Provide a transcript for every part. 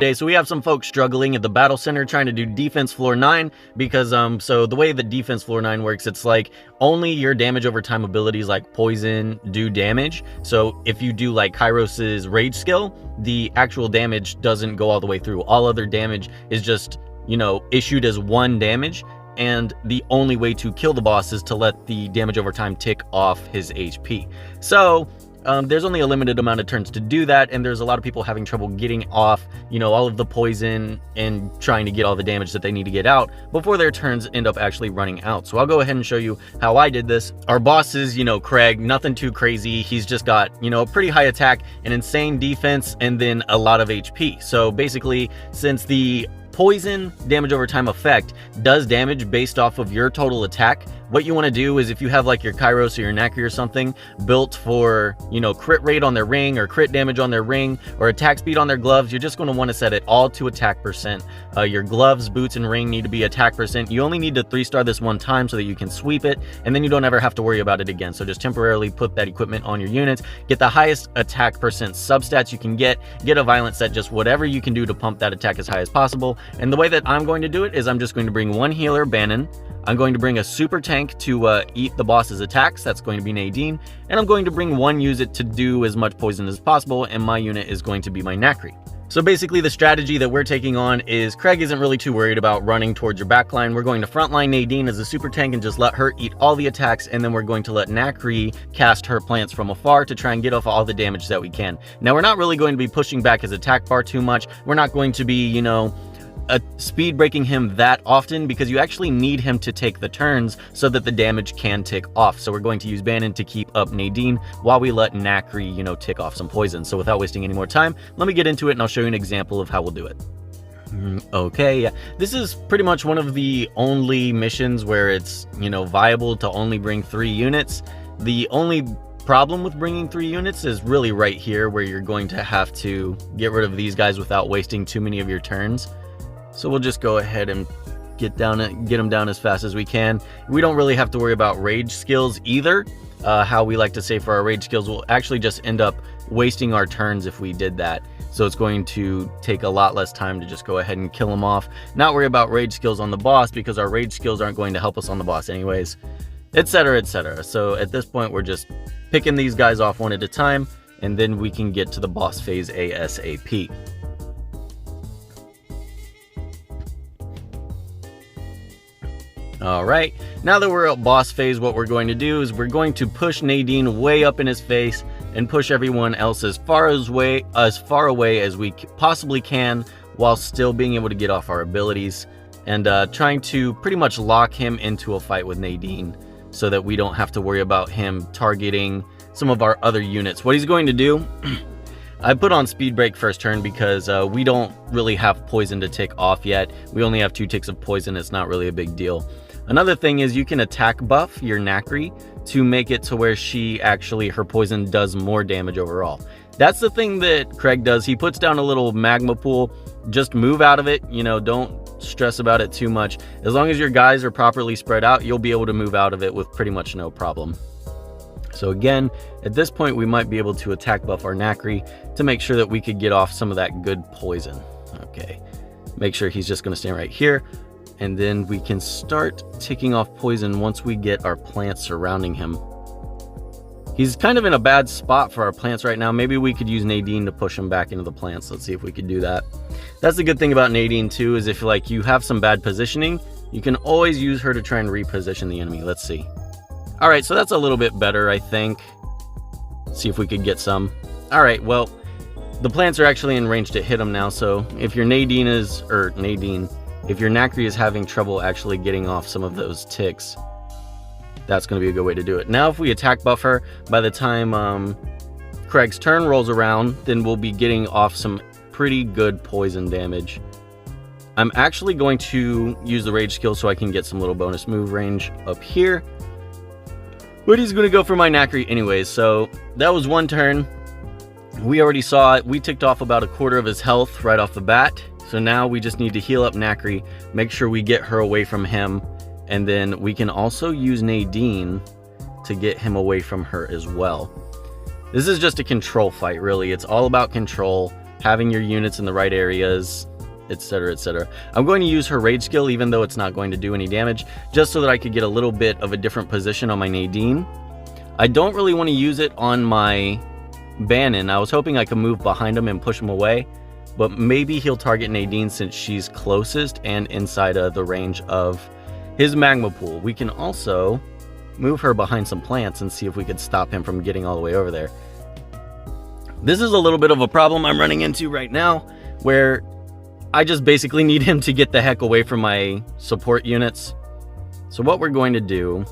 Okay, so we have some folks struggling at the battle center trying to do defense floor 9 because so the way the defense floor 9 works, it's like only your damage over time abilities like poison do damage. So if you do like Kairos's rage skill, the actual damage doesn't go all the way through. All other damage is just, you know, issued as 1 damage, and the only way to kill the boss is to let the damage over time tick off his HP. So there's only a limited amount of turns to do that, and there's a lot of people having trouble getting off, you know, all of the poison and trying to get all the damage that they need to get out before their turns end up actually running out. So I'll go ahead and show you how I did this. Our boss is, you know, Craig, nothing too crazy. He's just got, you know, a pretty high attack, an insane defense, and then a lot of HP. So basically, since the poison damage over time effect does damage based off of your total attack, what you want to do is if you have like your Kairos or your Nakri or something built for, you know, crit rate on their ring or crit damage on their ring or attack speed on their gloves, you're just going to want to set it all to attack percent. Your gloves, boots, and ring need to be attack percent. You only need to 3-star this one time so that you can sweep it, and then you don't ever have to worry about it again. So just temporarily put that equipment on your units, get the highest attack percent substats you can get a violent set, just whatever you can do to pump that attack as high as possible. And the way that I'm going to do it is I'm just going to bring one healer, Bannon. I'm going to bring a super tank to eat the boss's attacks. That's going to be Nadine. And I'm going to bring one unit to do as much poison as possible, and my unit is going to be my Nakri. So basically the strategy that we're taking on is Craig isn't really too worried about running towards your backline. We're going to frontline Nadine as a super tank and just let her eat all the attacks, and then we're going to let Nakri cast her plants from afar to try and get off all the damage that we can. Now, we're not really going to be pushing back his attack bar too much. We're not going to be, you know, speed breaking him that often, because you actually need him to take the turns so that the damage can tick off. So we're going to use Bannon to keep up Nadine while we let Nakri, you know, tick off some poison. So without wasting any more time, let me get into it and I'll show you an example of how we'll do it. Okay, yeah, this is pretty much one of the only missions where it's, you know, viable to only bring 3 units. The only problem with bringing 3 units is really right here, where you're going to have to get rid of these guys without wasting too many of your turns. So we'll just go ahead and get them down as fast as we can. We don't really have to worry about rage skills either. How we like to say for our rage skills, we'll actually just end up wasting our turns if we did that. So it's going to take a lot less time to just go ahead and kill them off. Not worry about rage skills on the boss, because our rage skills aren't going to help us on the boss anyways, etc, etc. So at this point, we're just picking these guys off one at a time, and then we can get to the boss phase ASAP. Alright, now that we're at boss phase, what we're going to do is we're going to push Nadine way up in his face and push everyone else as far away as we possibly can, while still being able to get off our abilities, and trying to pretty much lock him into a fight with Nadine so that we don't have to worry about him targeting some of our other units. What he's going to do, I put on speed break first turn because we don't really have poison to tick off yet. We only have 2 ticks of poison. It's not really a big deal. Another thing is you can attack buff your Nakri to make it to where her poison does more damage overall. That's the thing that Craig does. He puts down a little magma pool. Just move out of it. You know, don't stress about it too much. As long as your guys are properly spread out, you'll be able to move out of it with pretty much no problem. So again, at this point, we might be able to attack buff our Nakri to make sure that we could get off some of that good poison. Okay, make sure he's just going to stand right here, and then we can start ticking off poison once we get our plants surrounding him. He's kind of in a bad spot for our plants right now. Maybe we could use Nadine to push him back into the plants. Let's see if we could do that. That's the good thing about Nadine too, is if like you have some bad positioning, you can always use her to try and reposition the enemy. Let's see. All right, so that's a little bit better, I think. Let's see if we could get some. All right, well, the plants are actually in range to hit him now. So if your if your Nakri is having trouble actually getting off some of those ticks, that's going to be a good way to do it. Now, if we attack buff her, by the time Craig's turn rolls around, then we'll be getting off some pretty good poison damage. I'm actually going to use the rage skill so I can get some little bonus move range up here. But he's going to go for my Nakri anyways, so that was one turn. We already saw it. We ticked off about 1/4 of his health right off the bat. So now we just need to heal up Nakri, make sure we get her away from him, and then we can also use Nadine to get him away from her as well. This is just a control fight, really. It's all about control having your units in the right areas, etc, etc. I'm going to use her rage skill even though it's not going to do any damage, just so that I could get a little bit of a different position on my Nadine. I don't really want to use it on my Bannon. I was hoping I could move behind him and push him away, but maybe he'll target Nadine since she's closest and inside of the range of his magma pool. We can also move her behind some plants and see if we could stop him from getting all the way over there. This is a little bit of a problem I'm running into right now, where I just basically need him to get the heck away from my support units. So what we're going to do,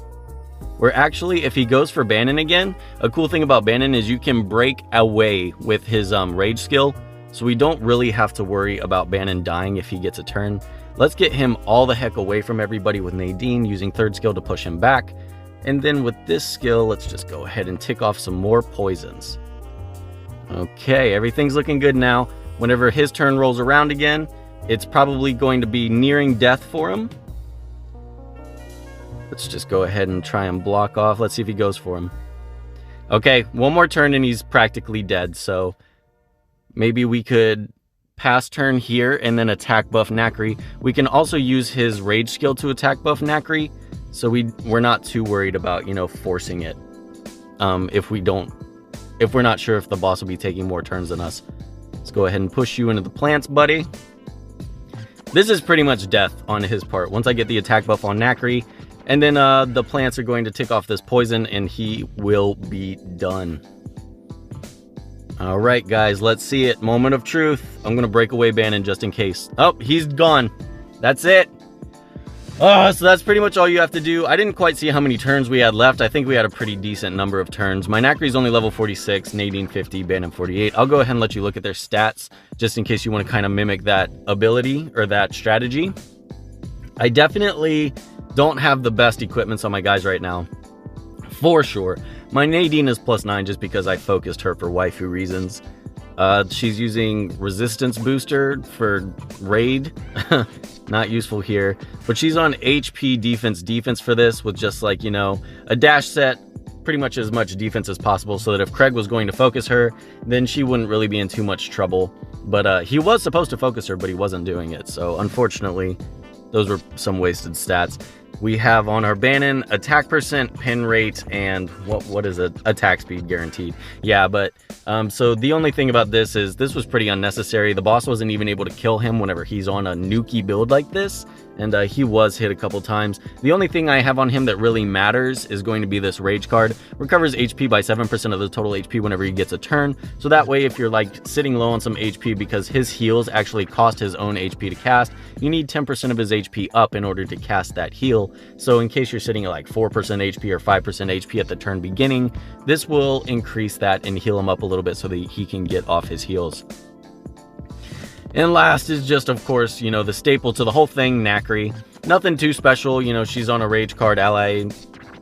we're actually, if he goes for Bannon again, a cool thing about Bannon is you can break away with his rage skill, so we don't really have to worry about Bannon dying if he gets a turn. Let's get him all the heck away from everybody with Nadine, using third skill to push him back. And then with this skill, let's just go ahead and tick off some more poisons. Okay, everything's looking good now. Whenever his turn rolls around again, it's probably going to be nearing death for him. Let's just go ahead and try and block off. Let's see if he goes for him. Okay, one more turn and he's practically dead, so maybe we could pass turn here and then attack buff Nakri. We can also use his rage skill to attack buff Nakri, so we're not too worried about, you know, forcing it. If we're not sure if the boss will be taking more turns than us. Let's go ahead and push you into the plants, buddy. This is pretty much death on his part. Once I get the attack buff on Nakri, and then the plants are going to tick off this poison and he will be done. All right, guys, let's see it. Moment of truth. I'm going to break away Bannon just in case. Oh, he's gone. That's it. So that's pretty much all you have to do. I didn't quite see how many turns we had left. I think we had a pretty decent number of turns. My Nakri's only level 46, Nadine 50, Bannon 48. I'll go ahead and let you look at their stats just in case you want to kind of mimic that ability or that strategy. I definitely don't have the best equipments on my guys right now, for sure. My Nadine is +9 just because I focused her for waifu reasons. She's using resistance booster for raid. Not useful here, but she's on HP defense for this with just like, you know, a dash set, pretty much as much defense as possible, so that if Craig was going to focus her, then she wouldn't really be in too much trouble. But he was supposed to focus her, but he wasn't doing it, so unfortunately those were some wasted stats. We have on our Bannon attack percent, pin rate, and what is it? Attack speed guaranteed. Yeah, but so the only thing about this is this was pretty unnecessary. The boss wasn't even able to kill him whenever he's on a nuky build like this, and he was hit a couple times. The only thing I have on him that really matters is going to be this rage card. Recovers HP by 7% of the total HP whenever he gets a turn. So that way, if you're like sitting low on some HP because his heals actually cost his own HP to cast, you need 10% of his HP up in order to cast that heal. So in case you're sitting at like 4% HP or 5% HP at the turn beginning, this will increase that and heal him up a little bit so that he can get off his heals. And last is just, of course, you know, the staple to the whole thing, Nakri. Nothing too special, you know, she's on a rage card, ally,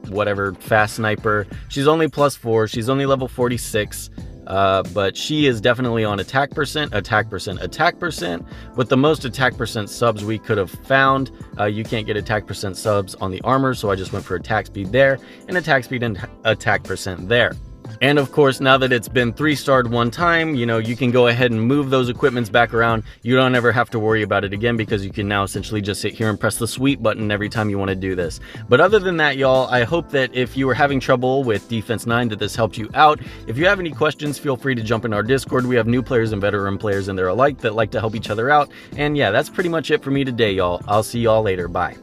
whatever, fast sniper. She's only +4, she's only level 46. But she is definitely on attack percent, with the most attack percent subs we could have found. You can't get attack percent subs on the armor, so I just went for attack speed there, and attack speed and attack percent there. And of course, now that it's been 3-starred one time, you know, you can go ahead and move those equipments back around. You don't ever have to worry about it again because you can now essentially just sit here and press the sweep button every time you want to do this. But other than that, y'all, I hope that if you were having trouble with Defense 9 that this helped you out. If you have any questions, feel free to jump in our Discord. We have new players and veteran players in there alike that like to help each other out. And yeah, that's pretty much it for me today, y'all. I'll see y'all later. Bye.